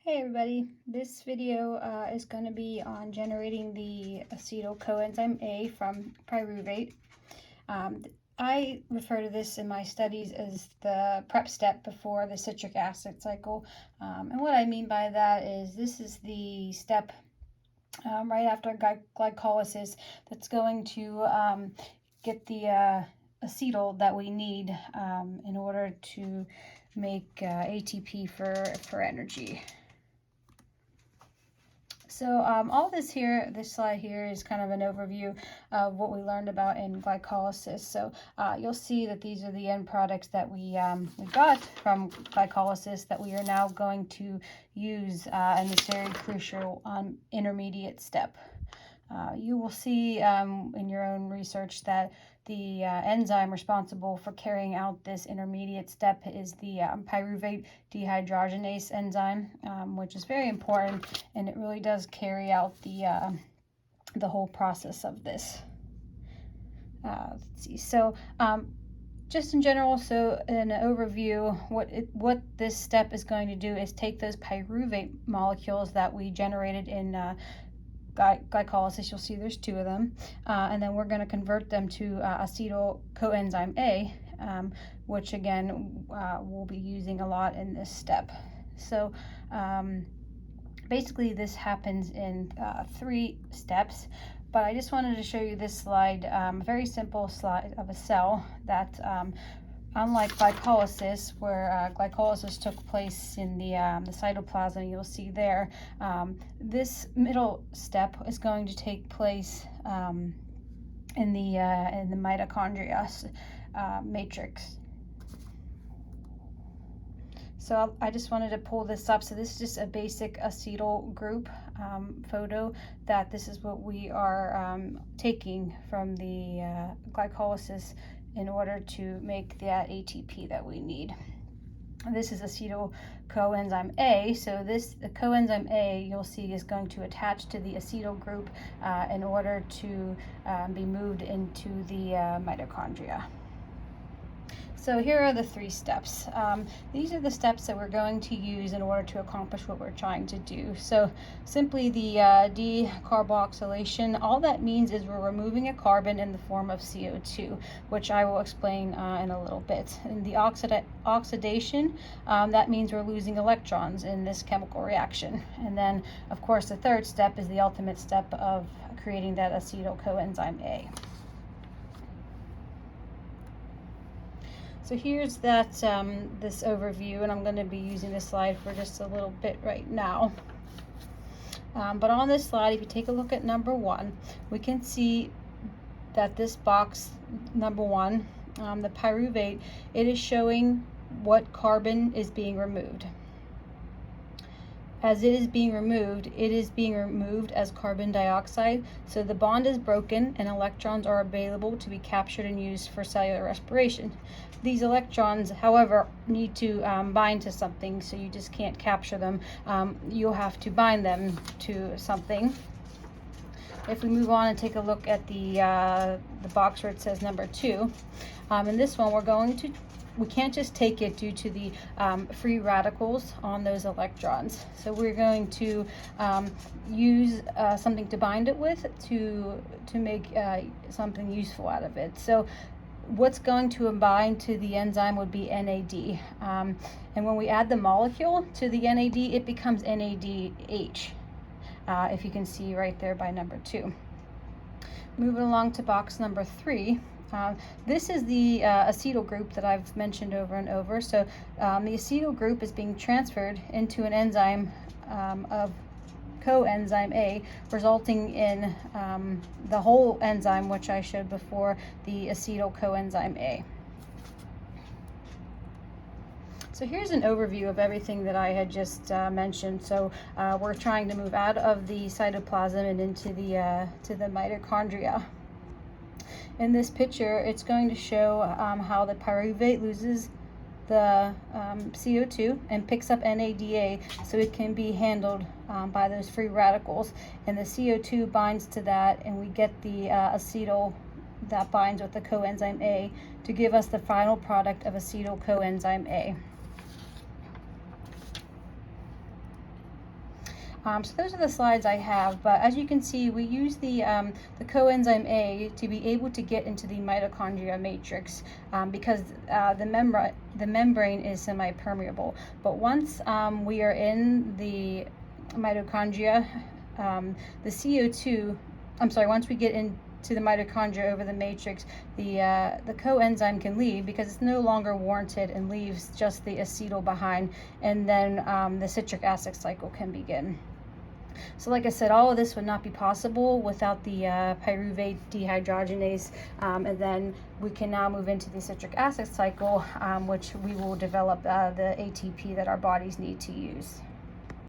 Hey everybody, this video is going to be on generating the acetyl coenzyme A from pyruvate. I refer to this in my studies as the prep step before the citric acid cycle. And what I mean by that is this is the step right after glycolysis that's going to get the acetyl that we need in order to make ATP for energy. So all this slide here is kind of an overview of what we learned about in glycolysis. So you'll see that these are the end products that we got from glycolysis that we are now going to use in this very crucial intermediate step. You will see in your own research that the enzyme responsible for carrying out this intermediate step is the pyruvate dehydrogenase enzyme, which is very important, and it really does carry out the whole process of this. Let's see. So just in general, so in an overview, what this step is going to do is take those pyruvate molecules that we generated in glycolysis. You'll see there's two of them, and then we're going to convert them to acetyl coenzyme A, which again we'll be using a lot in this step. So basically this happens in 3 steps, but I just wanted to show you this slide, a very simple slide of a cell that unlike glycolysis, where glycolysis took place in the cytoplasm, you'll see there, this middle step is going to take place in the mitochondria matrix. So I just wanted to pull this up. So this is just a basic acetyl group photo that this is what we are taking from the glycolysis in order to make that ATP that we need. This is acetyl coenzyme A. So the coenzyme A, you'll see, is going to attach to the acetyl group in order to be moved into the mitochondria. So here are the 3 steps. These are the steps that we're going to use in order to accomplish what we're trying to do. So simply the decarboxylation, all that means is we're removing a carbon in the form of CO2, which I will explain in a little bit. And the oxidation, that means we're losing electrons in this chemical reaction. And then, of course, the 3rd step is the ultimate step of creating that acetyl coenzyme A. So here's that this overview, and I'm going to be using this slide for just a little bit right now. But on this slide, if you take a look at number 1, we can see that this box, number 1, the pyruvate, it is showing what carbon is being removed. As it is being removed as carbon dioxide, so the bond is broken and electrons are available to be captured and used for cellular respiration. These electrons, however, need to bind to something, so you just can't capture them. You'll have to bind them to something. If we move on and take a look at the box where it says number 2, in this one we can't just take it due to the free radicals on those electrons. So we're going to use something to bind it with to make something useful out of it. So what's going to bind to the enzyme would be NAD. And when we add the molecule to the NAD, it becomes NADH, if you can see right there by number 2. Moving along to box number 3. This is the acetyl group that I've mentioned over and over. So the acetyl group is being transferred into an enzyme of coenzyme A, resulting in the whole enzyme, which I showed before, the acetyl coenzyme A. So here's an overview of everything that I had just mentioned. So we're trying to move out of the cytoplasm and into the to the mitochondria. In this picture, it's going to show how the pyruvate loses the CO2 and picks up NADA, so it can be handled by those free radicals. And the CO2 binds to that, and we get the acetyl that binds with the coenzyme A to give us the final product of acetyl coenzyme A. So those are the slides I have, but as you can see, we use the coenzyme A to be able to get into the mitochondria matrix because the membrane is semi-permeable. But once we are in the mitochondria, the CO2, once we get into the mitochondria over the matrix, the coenzyme can leave because it's no longer warranted and leaves just the acetyl behind, and then the citric acid cycle can begin. So like I said, all of this would not be possible without the pyruvate dehydrogenase, and then we can now move into the citric acid cycle, which we will develop the ATP that our bodies need to use.